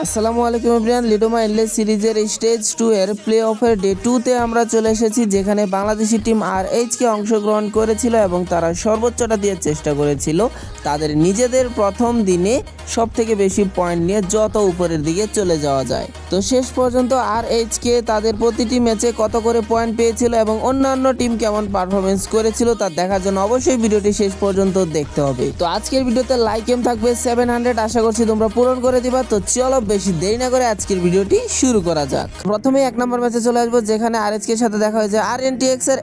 আসসালামু আলাইকুম everyone, লিডোমা endless সিরিজের স্টেজ 2 এর প্লে অফের ডে 2 তে আমরা চলে এসেছি, যেখানে বাংলাদেশি টিম RH কে অংশগ্রহণ করেছিল এবং তারা সর্বোচ্চটা দিয়ে চেষ্টা করেছিল তাদের নিজেদের প্রথম দিনে সবথেকে বেশি পয়েন্ট নিয়ে যত উপরের দিকে চলে যাওয়া যায়। তো শেষ পর্যন্ত RH কে তাদের প্রতিটি ম্যাচে কত করে পয়েন্ট পেয়েছিল এবং অন্যান্য টিম কেমন পারফরমেন্স করেছিল তা দেখার জন্য অবশ্যই ভিডিওটি শেষ পর্যন্ত দেখতে হবে। তো আজকের ভিডিওতে লাইক এম থাকবে 700, আশা করছি তোমরা পূরণ করে দিবা। তো চলো বেশি দেরি না করে আজকের ভিডিওটি শুরু করা যাক। প্রথমে 1 নম্বর ম্যাচে চলে আসবো, যেখানে RH এর সাথে দেখা হয়েছে RNTX এর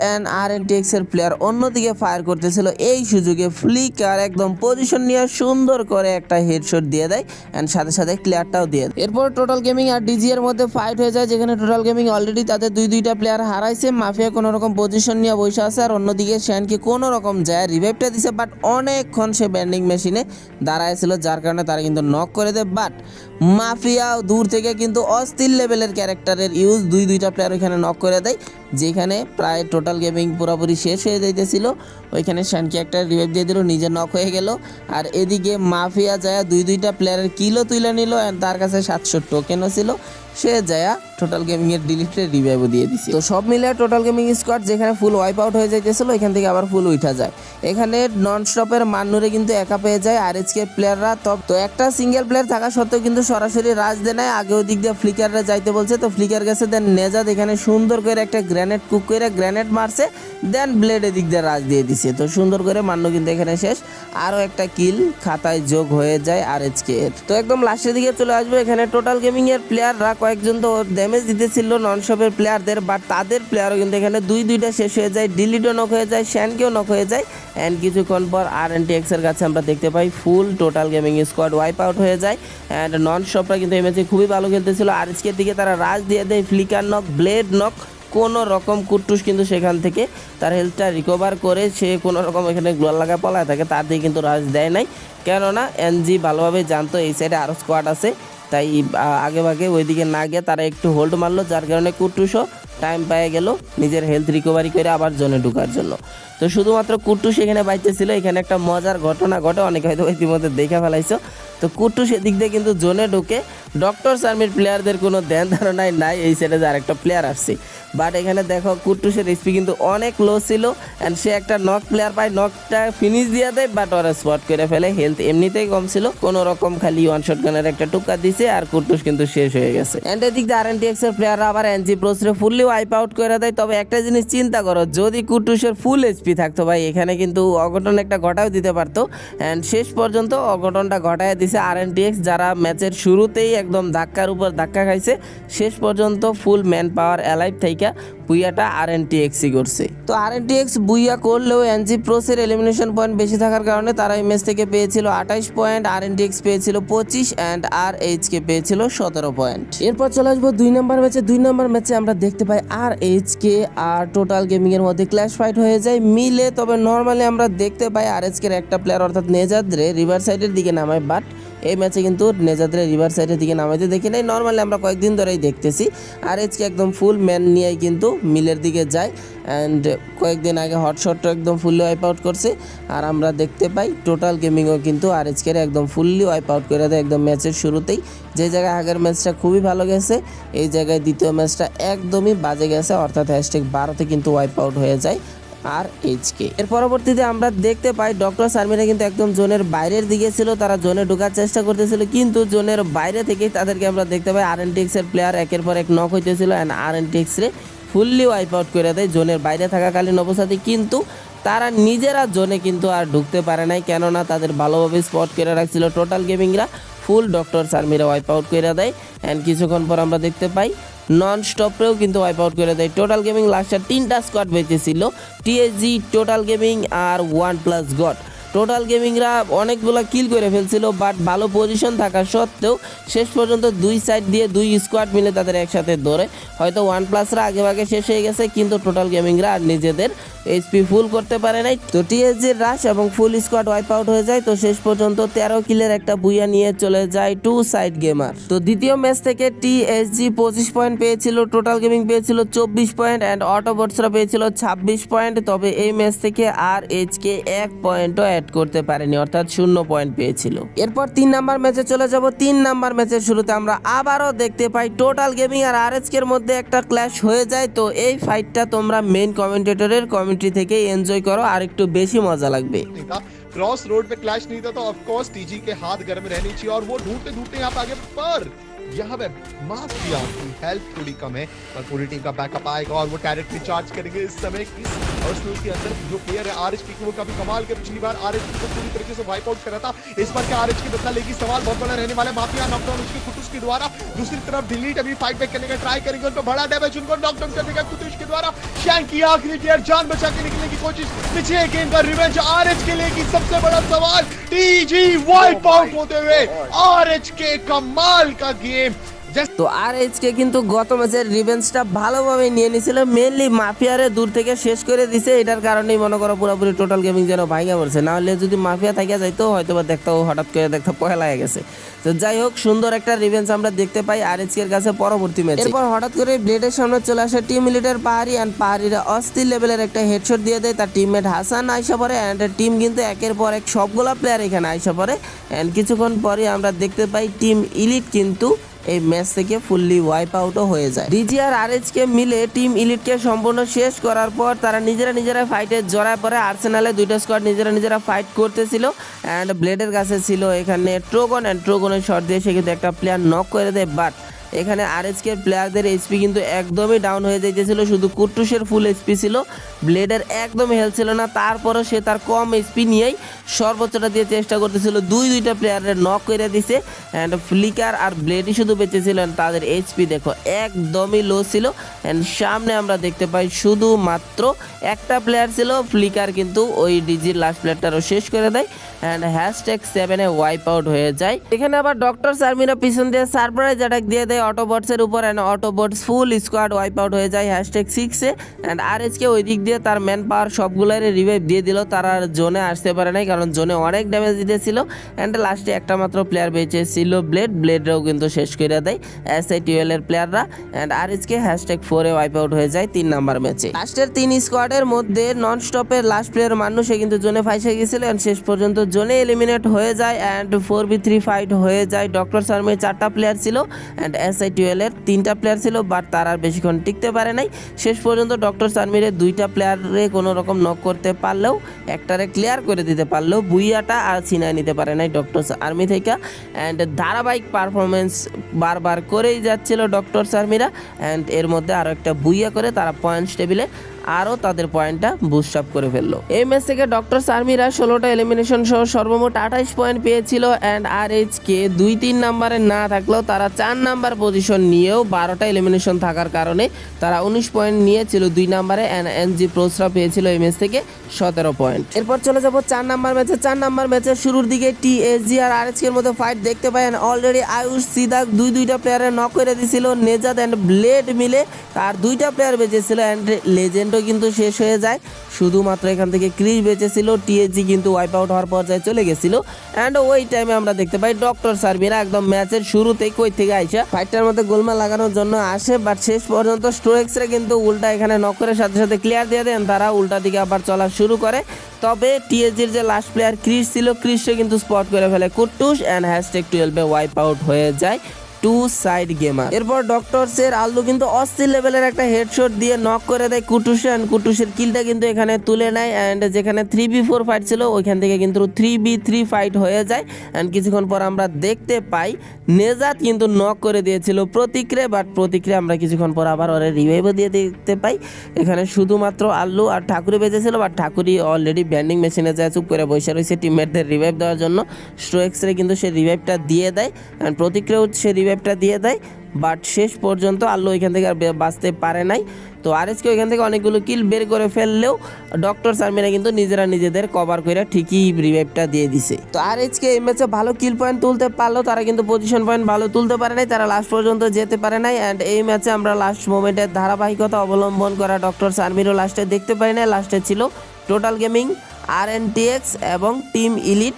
RNTX এর প্লেয়ার অন্যদিকে ফায়ার করতেছিল। এই সুযোগে ফ্লিকার একদম পজিশন নিয়ে সুন্দর করে একটা হেডশট দিয়ে দেয় এন্ড সাথে সাথে ক্লিয়ারটাও দিয়ে দেয়। এরপর টোটাল গেমিং আর ডিজি এর মধ্যে ফাইট হয়ে যায়, যেখানে টোটাল গেমিং অলরেডি তাদের দুইটা প্লেয়ার হারাইছে। মাফিয়া কোনো রকম পজিশন নিয়ে বসে আছে আর অন্যদিকে শ্যানকে কোনো রকম যায় রিভাইভটা দিছে, বাট অনেকক্ষণ সে ব্যান্ডিং মেশিনে দাঁড়ায়ছিল, যার কারণে তারা কিন্তু নক করে দেয়। বাট মাফিয়া দূর থেকে কিন্তু অস্থির লেভেলের ক্যারেক্টারের ইউজ দুইটা প্লেয়ার ওইখানে নক করে দেয়, যেখানে প্রায় টোটাল গেমিং পুরোপুরি শেষ হয়ে যাইতেছিল। ওইখানে শ্যানকে একটা রিভাইভ দিয়ে দিল, নিজে নক হয়ে গেল। আর এদিকে মাফিয়া যায় দুইটা প্লেয়ারের কিলও তুলে নিল এন্ড তার কাছে 700 টোকেনও ছিল। সে যায় টোটাল গেমিং এর ডিলিটে রিভাইভও দিয়ে দিছে। তো সব মিলে টোটাল গেমিং স্কোয়াড যেখানে ফুল ওয়াইপ আউট হয়ে যাইতেছিল, এখান থেকে আবার ফুল উঠা যায়। এখানে নন স্টপের মান্নুরে কিন্তু একা পেয়ে যায় RH কে প্লেয়াররা। তো একটা সিঙ্গেল প্লেয়ার থাকা সত্ত্বেও কিন্তু সরাসরি রাজ দেয় নাই, আগে ওই দিক দিয়ে ফ্লিকাররা যাইতে বলছে। তো ফ্লিকার গেছে, দেন নেজাদ এখানে সুন্দর করে একটা গ্রেনেড কুক করে গ্রেনেড মারছে, দেন ব্লেড এদিক দিয়ে রাজ দিয়ে দিছে। তো সুন্দর করে মান্নু কিন্তু এখানে শেষ, আরও একটা কিল খাতায় যোগ হয়ে যায় RH কে এর। তো একদম লাস্টের দিকে চলে আসবে, এখানে টোটাল গেমিং এর প্লেয়াররা কয়েকজন তো ড্যামেজ দিতেছিল নন স্টপের প্লেয়ারদের, বাট তাদের প্লেয়ারও কিন্তু এখানে দুইটা শেষ হয়ে যায়, ডিলিটও নক হয়ে যায়, শ্যানকেও নক হয়ে যায়। অ্যান্ড কিছুক্ষণ পর RNTX এর কাছে আমরা দেখতে পাই full total gaming squad wipe out হয়ে যায়। অ্যান্ড নন স্টপরা কিন্তু এই ম্যাচে খুবই ভালো খেলতেছিল। RH কে দিকে তারা রাজ দিয়ে দেয়, ফ্লিকার নক, ব্লেড নক, কোনো রকম কুট্টুস কিন্তু সেখান থেকে তার হেলথটা রিকভার করে সে কোনো রকম এখানে গ্লোয়াল লাগা পলায় থাকে, তার দিকে কিন্তু রাজ দেয় নাই, কেননা NG ভালোভাবে জানতো এই সাইডে আরও স্কোয়াড আছে, তাই আগে ভাগে ওইদিকে না গিয়ে তারা একটু হোল্ড মারলো, যার কারণে কুট্টুসও টাইম পেয়ে গেল নিজের হেলথ রিকভারি করে আবার জোনে ঢোকার জন্য। তো শুধুমাত্র কুট্টুস এখানে বাইতেছিল। এখানে একটা মজার ঘটনা ঘটে, অনেকে হয়তো ইতিমধ্যে দেখে ফেলাইছো। তো কুট্টুস এদিক দিয়ে কিন্তু জোনে ঢুকে ডক্টরস আর্মির প্লেয়ারদের কোনো ধ্যান ধারণাই নাই এই সাইডে যে আরেকটা প্লেয়ার আসছে। বাট এখানে দেখো কুট্টুসের স্পি কিন্তু অনেক লো ছিল অ্যান্ড সে একটা নক প্লেয়ার পায়, নকটা ফিনিশ দিয়ে দেয়, বাট ওরা স্পট করে ফেলে। হেলথ এমনিতেই কম ছিল, কোনো রকম খালি ওয়ান শট গানের একটা টুকা দিছে আর কুট্টুস কিন্তু শেষ হয়ে গেছে। অ্যান্ড এদিক দিয়ে RNTX এর প্লেয়াররা আবার NG প্রোসরে ফুললি ওয়াইপ আউট করে দেয়। তবে একটা জিনিস চিন্তা করো, যদি কুট্টুসের ফুল HP থাকতো ভাই, এখানে কিন্তু অঘটন একটা ঘটাও দিতে পারতো। অ্যান্ড শেষ পর্যন্ত অঘটনটা ঘটায় দিছে RNTX, যারা ম্যাচের শুরুতেই একদম ধাক্কার উপর ধাক্কা খাইছে, শেষ পর্যন্ত ফুল ম্যান পাওয়ার অ্যালাইভ থাইকা বুইয়াটা RNTX-ই করছে। তো RNTX বুইয়া করলেও NG প্রোসের এলিমিনেশন পয়েন্ট বেশি থাকার কারণে তারা এই ম্যাচ থেকে পেয়েছিল 28 পয়েন্ট, RNTX পেয়েছিল 25 অ্যান্ড RH কে পেয়েছিল 17 পয়েন্ট। এরপর চলে আসবো 2 নম্বর ম্যাচে। 2 নম্বর ম্যাচে আমরা দেখতে পাই RH কে আর টোটাল গেমিং এর মধ্যে ক্ল্যাশ ফাইট হয়ে যায় মিলে। তবে নর্মালি আমরা দেখতে পাই RH কে একটা প্লেয়ার অর্থাৎ নেজাদরে রিভার সাইডের দিকে নামায়, বাট এই ম্যাচে কিন্তু নেজাদরে রিভার সাইডের দিকে নামাইতে দেখি নাই। নর্মালি আমরা কয়েকদিন ধরেই দেখতেছি RH কে একদম ফুল ম্যান নিয়েই কিন্তু মিলের দিকে যায় অ্যান্ড কয়েকদিন আগে হটশটটা একদম ফুললি ওয়াইপ আউট করছে। আর আমরা দেখতে পাই টোটাল গেমিংও কিন্তু RH কে একদম ফুললি ওয়াইপ আউট করে দেয় একদম ম্যাচের শুরুতেই। যে জায়গায় আগের ম্যাচটা খুবই ভালো গেছে, এই জায়গায় দ্বিতীয় ম্যাচটা একদমই বাজে গেছে, অর্থাৎ #12-তে কিন্তু ওয়াইপ আউট হয়ে যায় RH কে। এর পরবর্তীতে আমরা দেখতে পাই ডক্টরস আর্মিরা কিন্তু একদম জোনের বাইরের দিকে ছিল, তারা জোনে ঢোকার চেষ্টা করতেছিল, কিন্তু জোনের বাইরে থেকেই তাদেরকে আমরা দেখতে পাই RNTX এর প্লেয়ার একের পর এক নক হইতেছিল অ্যান্ড RNTX রে ফুললি ওয়াইপ আউট করে দেয় জোনের বাইরে থাকাকালীন অবস্থাতে। কিন্তু তারা নিজেরা জোনে কিন্তু আর ঢুকতে পারে নাই, কেননা তাদের ভালোভাবে স্পট করে রাখছিল টোটাল গেমিংরা। ফুল ডক্টরস আর্মিরা ওয়াইপ আউট করে দেয় অ্যান্ড কিছুক্ষণ পর আমরা দেখতে পাই নন স্টপরেও কিন্তু ওয়াইপ আউট করে দেয় টোটাল গেমিং। লাস্টের 3টা স্কোয়াড বেঁচেছিল, TSG, টোটাল গেমিং আর OnePlus God। টোটাল গেমিংরা অনেকগুলো কিল করে ফেলছিল, বাট ভালো পজিশন থাকা সত্ত্বেও শেষ পর্যন্ত দুই সাইড দিয়ে 2 স্কোয়াড মিলে তাদের একসাথে ধরে। হয়তো OnePlusরা আগে ভাগে শেষ হয়ে গেছে, কিন্তু টোটাল গেমিংরা আর নিজেদের HP ফুল করতে পারে নাই। তো TSGর রাশ এবং ফুল স্কোয়াড ওয়াইপ আউট হয়ে যায়। তো শেষ পর্যন্ত 13 কিলের একটা বুইয়া নিয়ে চলে যায় 2 সাইড গেমার। তো দ্বিতীয় ম্যাচ থেকে TSG 25 পয়েন্ট পেয়েছিল, টোটাল গেমিং পেয়েছিল 24 পয়েন্ট অ্যান্ড অটোবটসরা পেয়েছিল 26 পয়েন্ট। তবে এই ম্যাচ থেকে RH কে 1 পয়েন্টও অ্যাড করতে পারেনি, অর্থাৎ 0 পয়েন্ট পেয়েছিল। এরপর 3 নাম্বার ম্যাচে চলে যাব। 3 নাম্বার ম্যাচের শুরুতে আমরা আবারও দেখতে পাই টোটাল গেমিং আর আরএচকে এর মধ্যে একটা ক্ল্যাশ হয়ে যায়। তো এই ফাইটটা তোমরা মেইন কমেন্টেটরের কমেন্ট্রি থেকে এনজয় করো, আর একটু বেশি মজা লাগবে। क्रॉस रोड पे क्लैश नहीं था तो ऑफ कोर्स टीजी के हाथ गर्म रहनी चाहिए और वो ढूंढते ढूंढते यहाँ पे आगे पर यहाँ पे माफिया की हेल्थ थोड़ी कम है पर पूरी टीम का बैकअप आएगा और वो डायरेक्ट रिचार्ज करेंगे। इस समय इस आर्सेनल के अंदर जो प्लेयर है आरएचपी की वो काफी कमाल के पिछली बार आरएचपी को पूरी तरीके से वाइप आउट करा था। इस बार क्या आरएचपी बदला लेगी, सवाल बहुत बड़ा रहने वाला है। माफिया नॉकडाउन उसके कुतुस के द्वारा, दूसरी तरफ डिलीट अभी फाइट बैक करने का ट्राई करेंगे, उन पर बड़ा डैमेज उनको नॉकडाउन करने का कुतुस के द्वारा। शैंक की आखिरी प्लेयर जान बचा के निकलने की कोशिश, पीछे गेम का रिवेंज आरएच के लिए की सबसे बड़ा सवाल। टीजी वाइप आउट होते हुए आरएच के कमाल का गेम। তো আরএইচকে কিন্তু গত ম্যাচের রিভেঞ্জটা ভালোভাবে নিয়ে নিয়েছিল, মেনলি মাফিয়ারে দূর থেকে শেষ করে দিছে। এটার কারণেই মনে করো পুরোপুরি টোটাল গেমিং যেন ভাইগা পড়ছে, না হলে যদি মাফিয়া থাকে যাইতো হয়তো বা দেখতাম হঠাৎ করে দেখতাম পয়লা হয়ে গেছে। তো যাই হোক, সুন্দর একটা রিভেঞ্জ আমরা দেখতে পাই আরএইচকে এর কাছে পরবর্তী ম্যাচে। এরপর হঠাৎ করে ব্লেডের সামনে চলে আসে টিম লিডার পাহাড়ি, অ্যান্ড পাহাড়িরা অস্থির লেভেলের একটা হেডশট দিয়ে দেয়। তার টিমমেট হাসান আইসা পড়ে, অ্যান্ড টিম কিন্তু একের পর এক সবগুলা প্লেয়ার এখানে আইসা পড়ে। অ্যান্ড কিছুক্ষণ পরে আমরা দেখতে পাই টিম ইলিট কিন্তু এই ম্যাচ থেকে ফুললি ওয়াইপ আউটও হয়ে যায়। ডিজি আর আরএইচকে মিলে টিম ইলিটকে সম্পূর্ণ শেষ করার পর তারা নিজেরা ফাইটে জড়ায় পড়ে। আর্সেনালে দুইটা স্কোয়াড নিজেরা ফাইট করতেছিল, অ্যান্ড ব্লেডের কাছে ছিল এখানে ট্রোগন, অ্যান্ড ট্রোগনের শট দিয়ে সে কিন্তু একটা প্লেয়ার নক করে দেয়। বাট এখানে আরএইচকে প্লেয়ারদের এইচপি কিন্তু একদমই ডাউন হয়ে যাইতেছিল, শুধু কুট্টুসের ফুল এইচপি ছিল, ব্লেডের একদম হেলথ ছিল না। তারপরও সে তার কম এইচপি নিয়েই সর্বোচ্চটা দিয়ে চেষ্টা করতেছিল, দুইটা প্লেয়ারের নক করে দিছে। অ্যান্ড ফ্লিকার আর ব্লেডই শুধু বেঁচে ছিল, তাদের এইচপি দেখো একদমই লো ছিল। অ্যান্ড সামনে আমরা দেখতে পাই শুধুমাত্র একটা প্লেয়ার ছিল, ফ্লিকার কিন্তু ওই ডিজির লাস্ট প্লেয়ারটারও শেষ করে দেয়। অ্যান্ড #7 ওয়াইপ আউট হয়ে যায়। এখানে আবার ডক্টর আর্মিরা পিছন দিয়ে সারপ্রাইজ অ্যাটাক দিয়ে দেয় অটোবটসের উপর, and Autobots full squad wipe out হয়ে যায় #6-এ। অ্যান্ড আরএইচকে ওই দিক দিয়ে তার ম্যান পাওয়ার সবগুলোর রিভাইভ দিয়ে দিল, তারা আর জোনে আসতে পারে নাই কারণ জোনে অনেক ড্যামেজ দিতেছিল। অ্যান্ড লাস্টে একটা মাত্র প্লেয়ার বেঁচে ছিল, ব্লেডরাও কিন্তু শেষ করে দেয় SI12 এর প্লেয়াররা। অ্যান্ড আরএইচকে #4 ওয়াইপ আউট হয়ে যায় 3 নাম্বার ম্যাচে। লাস্টের 3 স্কোয়াডের মধ্যে নন স্টপের লাস্ট প্লেয়ার মানুষ সে কিন্তু জোনে ফাইসে গেছিল, অ্যান্ড শেষ পর্যন্ত জোনে এলিমিনেট হয়ে যায়। অ্যান্ড 4v3 ফাইট হয়ে যায়। ডক্টর আর্মির 4টা প্লেয়ার ছিল, অ্যান্ড SI12 এর 3টা প্লেয়ার ছিল, বাট তারা আর বেশিক্ষণ টিকতে পারে নাই। শেষ পর্যন্ত ডক্টর আর্মিরে 2টা প্লেয়ারে কোনো রকম নক করতে পারলেও, একটারে ক্লিয়ার করে দিতে পারলেও বুইয়াটা আর ছিনায় নিতে পারে নাই ডক্টর আর্মি থেকে। অ্যান্ড ধারাবাহিক পারফরমেন্স বারবার করেই যাচ্ছিল ডক্টর আর্মিরা, অ্যান্ড এর মধ্যে আরও একটা বুইয়া করে তারা পয়েন্টস টেবিলে আরও তাদের পয়েন্টটা বুস্ট আপ করে ফেললো। এই ম্যাচ থেকে ডক্টর আর্মিরা 16টা এলিমিনেশন সহ সর্বমোট 28 পয়েন্ট পেয়েছিল। অ্যান্ড আরএইচকে 2-3 নাম্বারে না থাকলেও তারা 4 নাম্বার পজিশন নিয়েও 12টা এলিমিনেশন থাকার কারণে তারা 19 পয়েন্ট নিয়েছিল 2 নাম্বারে। অ্যান্ড এনজি প্রোসরা পেয়েছিল এই ম্যাচ থেকে 17 পয়েন্ট। এরপর চলে যাব 4 নাম্বার ম্যাচে। 4 নাম্বার ম্যাচের শুরুর দিকে টিএসজি আর আরএইচকে এর মধ্যে ফাইট দেখতে পাই। অলরেডি আয়ুষ সিদাক দুইটা প্লেয়ারে নক করে দিছিল, নেজাদ অ্যান্ড ব্লেড মিলে আর 2টা প্লেয়ার বেঁচেছিল। অ্যান্ড লেজেন্ড কিন্তু শেষ হয়ে যায়, শুধুমাত্র এখান থেকে ক্রিস বেঁচেছিল। টিএসজি কিন্তু ওয়াইপ আউট হওয়ার পর্যায়ে চলে গেছিল। অ্যান্ড ওই টাইমে আমরা দেখতে পাই ডক্টর আর্মিরা একদম ম্যাচের শুরুতেই কই থেকে আইসা ফাইটটার মধ্যে গোলমাল লাগানোর জন্য আসে, বাট শেষ পর্যন্ত স্টোরেক্সরা কিন্তু উল্টা এখানে নক করে সাথে সাথে ক্লিয়ার দিয়ে দেন, তারা উল্টা দিকে আবার চলা শুরু করে। তবে টিএসজির যে লাস্ট প্লেয়ার ক্রিস ছিল, ক্রিসকে কিন্তু স্পট করে ফেলে কুট্টুস, অ্যান্ড #12 ওয়াইপ আউট হয়ে যায় 2 সাইড গেমার। এরপর ডক্টরসের আল্লু কিন্তু অস্থির লেভেলের একটা হেডশট দিয়ে নক করে দেয় কুটুসে, অ্যান্ড কুটুসের কিলটা কিন্তু এখানে তুলে নেয়। অ্যান্ড যেখানে 3v4 ফাইট ছিল ওইখান থেকে কিন্তু 3v3 ফাইট হয়ে যায়। অ্যান্ড কিছুক্ষণ পর আমরা দেখতে পাই নেজাত কিন্তু নক করে দিয়েছিল প্রতিক্রিয়া, বাট প্রতিক্রিয়া আমরা কিছুক্ষণ পর আবার ওরা রিভাইভও দিয়ে দেখতে পাই। এখানে শুধুমাত্র আল্লু আর ঠাকুরি বেঁচেছিল, বাট ঠাকুরি অলরেডি ব্যান্ডিং মেশিনে যায় চুপ করে বসে রয়েছে টিমমেটদের রিভাইভ দেওয়ার জন্য। স্ট্রোয়েক্সরে কিন্তু সে রিভাইভটা দিয়ে দেয়, অ্যান্ড প্রতিক্রিয়াও সে রিভাইভটা দিয়ে দেয়, বাট শেষ পর্যন্ত আল্লু এখান থেকে আর বাঁচতে পারে নাই। তো আরএইচকে ওইখান থেকে অনেকগুলো কিল বের করে ফেললেও ডক্টর আর্মিরা কিন্তু নিজেদের কভার করে ঠিকই রিভাইভটা দিয়ে দিছে। তো আরএইচকে এই ম্যাচে ভালো কিল পয়েন্ট তুলতে পারলো, তারা কিন্তু পজিশন পয়েন্ট ভালো তুলতে পারে নাই, তারা লাস্ট পর্যন্ত যেতে পারে নাই। অ্যান্ড এই ম্যাচে আমরা লাস্ট মোমেন্টের ধারাবাহিকতা অবলম্বন করা ডক্টর আর্মিরও লাস্টে দেখতে পারি নাই। লাস্টে ছিল টোটাল গেমিং, RNTX এবং টিম ইলিট।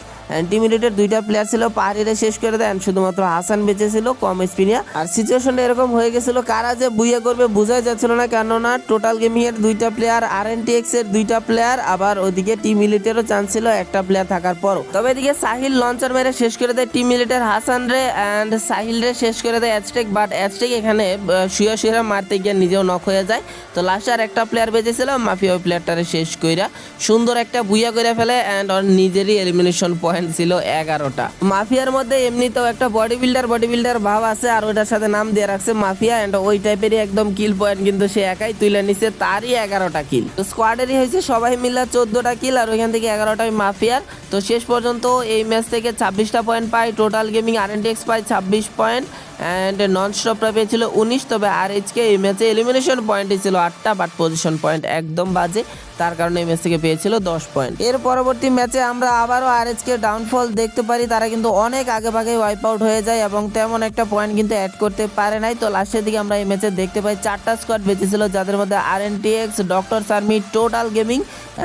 টিম ইলিটের দুইটা প্লেয়ার ছিল, পাহাড়িরে শেষ করে দেয় and শুধুমাত্র হাসান বেঁচে ছিল কম স্পিনিয়া। আর সিচুয়েশনটা এরকম হয়ে গেছিল, কারা যে বুইয়া করবে বোঝাই যাচ্ছিল না, কেননা টোটাল গেমিং এর দুইটা প্লেয়ার, আরএনটিএক্স এর দুইটা প্লেয়ার, আবার ওদিকে টিম ইলিটেরও চান্স ছিল একটা প্লেয়ার থাকার পরও। তবে এদিকে সাহিল লঞ্চার মেরে শেষ করে দেয় টিম ইলিটের হাসান রে অ্যান্ড সাহিল রে শেষ করে দেয় অ্যাজটেক, বাট অ্যাজটেক এখানে শুয়ে মারতে গিয়ে নিজেও নক হয়ে যায়। তো লাস্টে আর একটা প্লেয়ার বেঁচেছিল, মাফিয়া ওই প্লেয়ারটারে শেষ কইরা সুন্দর একটা বুইয়া করে ফেলে অ্যান্ড ওর নিজেরই এলিমিনেশন পয়েন্ট ছিল 11টা। মাফিয়ার মধ্যে এমনিতেও একটা বডি বিল্ডার ভাব আছে, আর ওইটার সাথে নাম দিয়ে রাখছে মাফিয়া অ্যান্ড ওই টাইপেরই একদম কিল পয়েন্ট কিন্তু সে একাই তুলে নিছে, তারই 11টা কিল। তো স্কোয়াডেরই হয়েছে সবাই মিলে 14টা কিল আর ওইখান থেকে 11টাই মাফিয়ার। তো শেষ পর্যন্ত এই ম্যাচ থেকে 26টা পয়েন্ট পায় টোটাল গেমিং, আরএনটিএক্স পায় 26 পয়েন্ট অ্যান্ড নন স্টপটা পেয়েছিল 19। তবে আরএইচকে এই ম্যাচে এলিমিনেশন পয়েন্টই ছিল 8টা, বাট পজিশন পয়েন্ট একদম বাজে, তার কারণে এই ম্যাচ থেকে পেয়েছিল 10 পয়েন্ট। এর পরবর্তী ম্যাচে আমরা আবারও আরএইচকে ডাউনফল দেখতে পারি, তারা কিন্তু অনেক আগে ভাগে ওয়াইপ আউট হয়ে যায় এবং তেমন একটা পয়েন্ট কিন্তু অ্যাড করতে পারে নাই। তো লাস্টের দিকে আমরা এই ম্যাচে দেখতে পাই 4টা স্কোয়াড বেঁচেছিল, যাদের মধ্যে আরএনটিএক্স, ডক্টর আর্মি, টোটাল গেমিং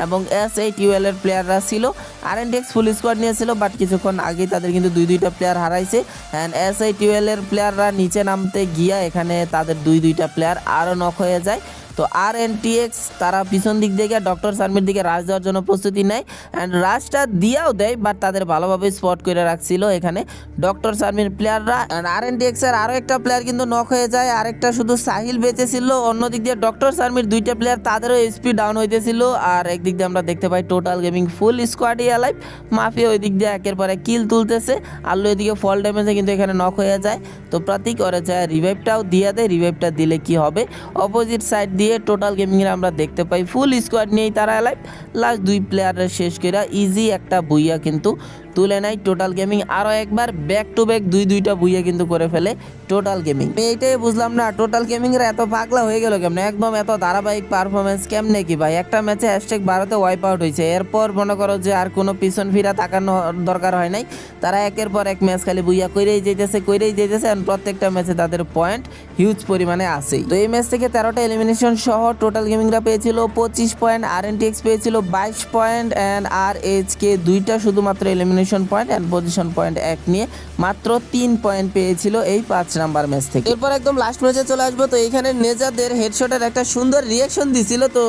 এবং এস8UL এর প্লেয়াররা ছিল। আরএনটিএক্স ফুল স্কোয়াড নিয়েছিল, বাট কিছুক্ষণ আগেই তাদের কিন্তু দুইটা প্লেয়ার হারাইছে অ্যান্ড এস8UL এর প্লেয়াররা নিচে নামতে গিয়া এখানে তাদের দুইটা প্লেয়ার আরও নক হয়ে যায়। তো আরএনটিএক্স তারা পিছন দিক থেকে ডক্টর আর্মির দিকে রাশ দেওয়ার জন্য প্রস্তুতি নেয় অ্যান্ড রাশটা দিয়েও দেয়, বাট তাদের ভালোভাবে স্পট করে রাখছিল এখানে ডক্টর আর্মির প্লেয়াররা। অ্যান্ড আরএনটিএক্স এর আরও একটা প্লেয়ার কিন্তু নক হয়ে যায়, আরেকটা শুধু সাহিল বেঁচে ছিল। অন্যদিক দিয়ে ডক্টর আর্মির দুইটা প্লেয়ার, তাদেরও এসপি ডাউন হইতেছিল। আর একদিক দিয়ে আমরা দেখতে পাই total gaming full স্কোয়াডই alive, mafia ওই দিক দিয়ে একের পরে কিল তুলতেছে, আল্লু এদিকে ফল ড্যামেজে কিন্তু এখানে নক হয়ে যায়। তো প্রতীক ওরা যায় রিভাইভটাও দিয়ে দেয়, রিভাইভটা দিলে কি হবে, অপোজিট সাইড দিয়ে টোটাল গেমিং এর আমরা দেখতে পাই ফুল স্কোয়াড নিয়েই তারা অ্যালাইভ। লাস্ট দুই প্লেয়ারের শেষ করে ইজি একটা বুইয়া কিন্তু তুলে নেয় টোটাল গেমিং। আরও একবার ব্যাক টু ব্যাক দুইটা বুইয়া কিন্তু করে ফেলে টোটাল গেমিং। এইটাই বুঝলাম না টোটাল গেমিংরা এত পাগলা হয়ে গেল কেমনে, একদম এত ধারাবাহিক পারফরমেন্স কেমনে কি ভাই। একটা ম্যাচে হ্যাশট্যাগ 12তে ওয়াইপ আউট হয়েছে, এরপর মনে করো যে আর কোনো পিছন ফিরা তাকানো দরকার হয় নাই, তারা একের পর এক ম্যাচ খালি বুইয়া করেই যেতেছে and প্রত্যেকটা ম্যাচে তাদের পয়েন্ট হিউজ পরিমাণে আছে। তো এই ম্যাচ থেকে 13টা এলিমিনেশন সহ টোটাল গেমিংরা পেয়েছিল 25 পয়েন্ট, আরএনটিএক্স পেয়েছিল 22 পয়েন্ট অ্যান্ড আরএইচকে দুইটা শুধুমাত্র elimination point and position point 1 নিয়ে মাত্র 3 পয়েন্ট পেয়েছিল এই 5 নাম্বার ম্যাচ থেকে। এরপর একদম লাস্ট ম্যাচে চলে আসবো। তো এখানে নেজাদের হেডশটের একটা সুন্দর রিয়াকশন দিছিল, তো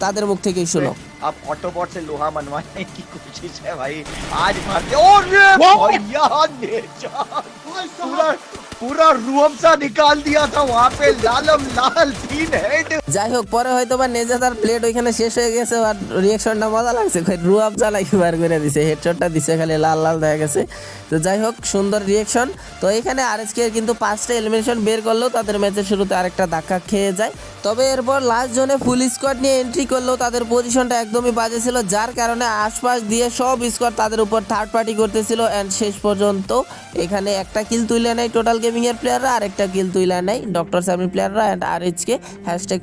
তাদের মুখ থেকেই শুনো। अब ऑटोबॉट से लोहा मनवाने की कोशिश है भाई, आज मारते और भैया नेजा पूरा रूम सा निकाल दिया था वहाँ पे, लालम लाल 3 हेड। যাই হোক, পরে হয়তো বা নেজাদার প্লেট ওইখানে শেষ হয়ে গেছে আর রিয়াকশনটা মজা লাগছে, রুয়াব জ্বালাই বার করে দিছে, হেডশটটা দিছে খালি লাল লাল দেখা গেছে। তো যাই হোক, সুন্দর রিয়াকশন। তো এখানে আরএসকে কিন্তু 5টা এলিমিনেশন বের করলেও তাদের ম্যাচের শুরুতে আরেকটা ধাক্কা খেয়ে যায়। তবে এরপর লাস্ট জোনে ফুল স্কোয়াড নিয়ে এন্ট্রি করলেও তাদের পজিশনটা একদমই বাজে ছিল, যার কারণে আশপাশ দিয়ে সব স্কোয়াড তাদের উপর থার্ড পার্টি করতেছিল অ্যান্ড শেষ পর্যন্ত এখানে একটা কিল তুলে নেয় টোটাল গেমিং এর প্লেয়াররা, আরেকটা কিল তুলে নেয় ডক্টর সার্মির প্লেয়াররা অ্যান্ড আরএইচকে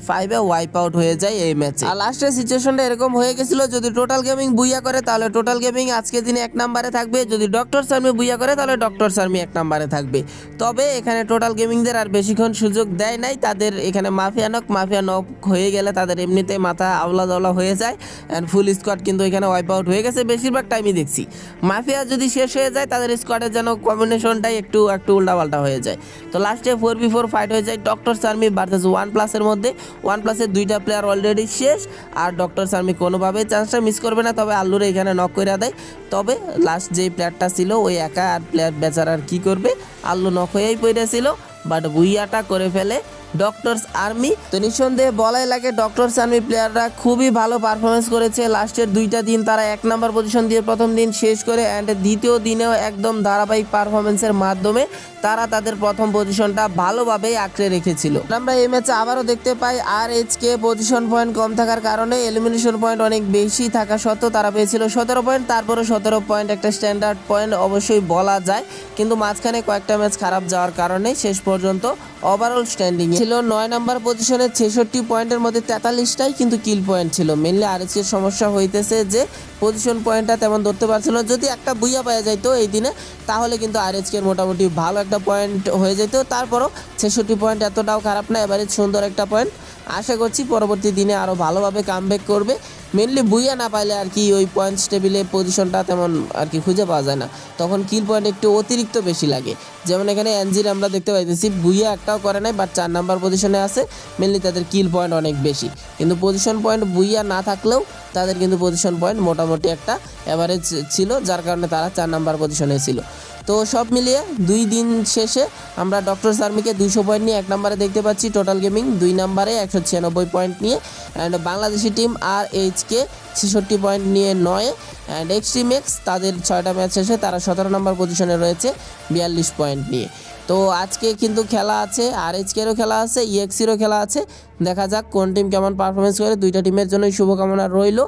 #5-এ ওয়াইপ আউট হয়ে যায় এই ম্যাচে। আর লাস্টের সিচুয়েশনটা এরকম হয়ে গেছিল, যদি টোটাল গেমিং বুইয়া করে তাহলে টোটাল গেমিং আজকে দিনে 1 নম্বরে থাকবে, যদি ডক্টর সার্মি বুইয়া করে তাহলে ডক্টর সার্মি 1 নম্বরে থাকবে। তবে এখানে টোটাল গেমিংদের আর বেশিক্ষণ সুযোগ দেয় নাই, তাদের এখানে মাফিয়া নক হয়ে গেলে তাদের এমনিতে মাথা আওলা দাওলা হয়ে যায় অ্যান্ড ফুল স্কোয়াড কিন্তু এখানে ওয়াইপ আউট হয়ে গেছে। বেশিরভাগ টাইমই দেখছি মাফিয়া যদি শেষ হয়ে যায় তাদের স্কোয়াডের যেন কম্বিনেশনটাই একটু উল্টাপাল্টা হয়ে যায়। তো লাস্টে 4v4 ফাইট হয়ে যায় ডক্টর সার্মি ভার্সেস OnePlus-এর মধ্যে। OnePlus-এর 2টা প্লেয়ার অলরেডি শেষ আর ডক্টর সার্মি কোনোভাবেই চান্সটা মিস করবে না, তবে আল্লুরে এখানে নক করে দেয়। তবে লাস্ট যেই প্লেয়ারটা ছিল ওই একা, আর প্লেয়ার বেচারার কি করবে, আল্লু নক হয়েই পড়েছিল, বাট বুইয়াটা করে ফেলে ডক্টরস আর্মি। তো নিঃসন্দেহে বলাই লাগে ডক্টরস আর্মি প্লেয়াররা খুবই ভালো পারফরমেন্স করেছে। লাস্টের 2টা দিন তারা 1 নম্বর পজিশন দিয়ে প্রথম দিন শেষ করে অ্যান্ড দ্বিতীয় দিনেও একদম ধারাবাহিক পারফরমেন্সের মাধ্যমে তারা তাদের প্রথম পজিশনটা ভালোভাবেই আঁকড়ে রেখেছিল। আমরা এই ম্যাচে আবারও দেখতে পাই আরএইচকে পজিশন পয়েন্ট কম থাকার কারণে এলিমিনেশন পয়েন্ট অনেক বেশি থাকা সত্ত্বেও তারা পেয়েছিল 17 পয়েন্ট। তারপরে 17 পয়েন্ট একটা স্ট্যান্ডার্ড পয়েন্ট অবশ্যই বলা যায়, কিন্তু মাঝখানে কয়েকটা ম্যাচ খারাপ যাওয়ার কারণে শেষ পর্যন্ত ওভারঅল স্ট্যান্ডিং ছিল 9 নম্বর পজিশনে 66 পয়েন্টের মধ্যে 43টাই কিন্তু কিল পয়েন্ট ছিল। মেনলি আরএইচের সমস্যা হইতেছে যে পজিশন পয়েন্টটা তেমন ধরতে পারছিল না। যদি একটা বুইয়া পাওয়া যাইতো এই দিনে তাহলে কিন্তু আরএইচকের মোটামুটি ভালো একটা পয়েন্ট হয়ে যেত। তারপরও 66 পয়েন্ট এতটাও খারাপ না, এবারে সুন্দর একটা পয়েন্ট। আশা করছি পরবর্তী দিনে আরও ভালোভাবে কামব্যাক করবে। মেনলি বুইয়া না পাইলে আর কি ওই পয়েন্টস টেবিলে পজিশনটা তেমন আর কি খুঁজে পাওয়া যায় না, তখন কিল পয়েন্ট একটু অতিরিক্ত বেশি লাগে। যেমন এখানে এনজির আমরা দেখতে পাইতেছি বুইয়া একটাও করে নাই, বাট 4 নাম্বার পজিশনে আছে, মেনলি তাদের কিল পয়েন্ট অনেক বেশি। কিন্তু পজিশন পয়েন্ট বুইয়া না থাকলেও তাদের কিন্তু পজিশন পয়েন্ট মোটামুটি একটা অ্যাভারেজ ছিল, যার কারণে তারা 4 নাম্বার পজিশনে ছিল। তো সব মিলিয়ে 2 দিন শেষে আমরা ডক্টর আর্মিকে 200 পয়েন্ট নিয়ে 1 নম্বরে দেখতে পাচ্ছি, টোটাল গেমিং 2 নম্বরে 196 পয়েন্ট নিয়ে, and Bangladeshi team RHK 66 point নিয়ে 9, অ্যান্ড এক্সট্রিমেক্স তাদের 6টা ম্যাচ শেষে তারা 17 নম্বর পজিশনে রয়েছে 42 পয়েন্ট নিয়ে। তো আজকে কিন্তু খেলা আছে, RHK-রও খেলা আছে, EXE-রও খেলা আছে। দেখা যাক কোন টিম কেমন পারফরমেন্স করে, দুইটা টিমের জন্যই শুভকামনা রইল।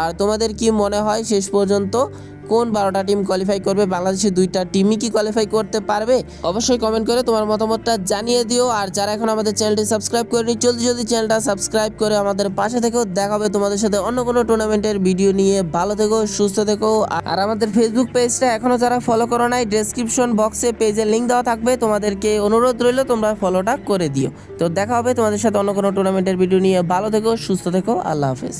আর তোমাদের কি মনে হয় শেষ পর্যন্ত কোন 12টা টিম কোয়ালিফাই করবে? বাংলাদেশের 2টা টিমই কি কোয়ালিফাই করতে পারবে? অবশ্যই কমেন্ট করে তোমার মতামতটা জানিয়ে দিও। আর যারা এখন আমাদের চ্যানেলটি সাবস্ক্রাইব করেনি, জলদি চ্যানেলটা সাবস্ক্রাইব করে আমাদের পাশে থেকো। দেখা হবে তোমাদের সাথে অন্য কোনো টুর্নামেন্টের ভিডিও নিয়ে। ভালো থেকো, সুস্থ থেকো। আর আমাদের ফেসবুক পেজটা এখনও যারা ফলো করো নাই, ডেসক্রিপশন বক্সে পেজের লিঙ্ক দেওয়া থাকবে, তোমাদেরকে অনুরোধ রইল তোমরা ফলোটা করে দিও। তো দেখা হবে তোমাদের সাথে অন্য কোনো টুর্নামেন্টের ভিডিও নিয়ে। ভালো থেকো, সুস্থ থেকো, আল্লাহ হাফেজ।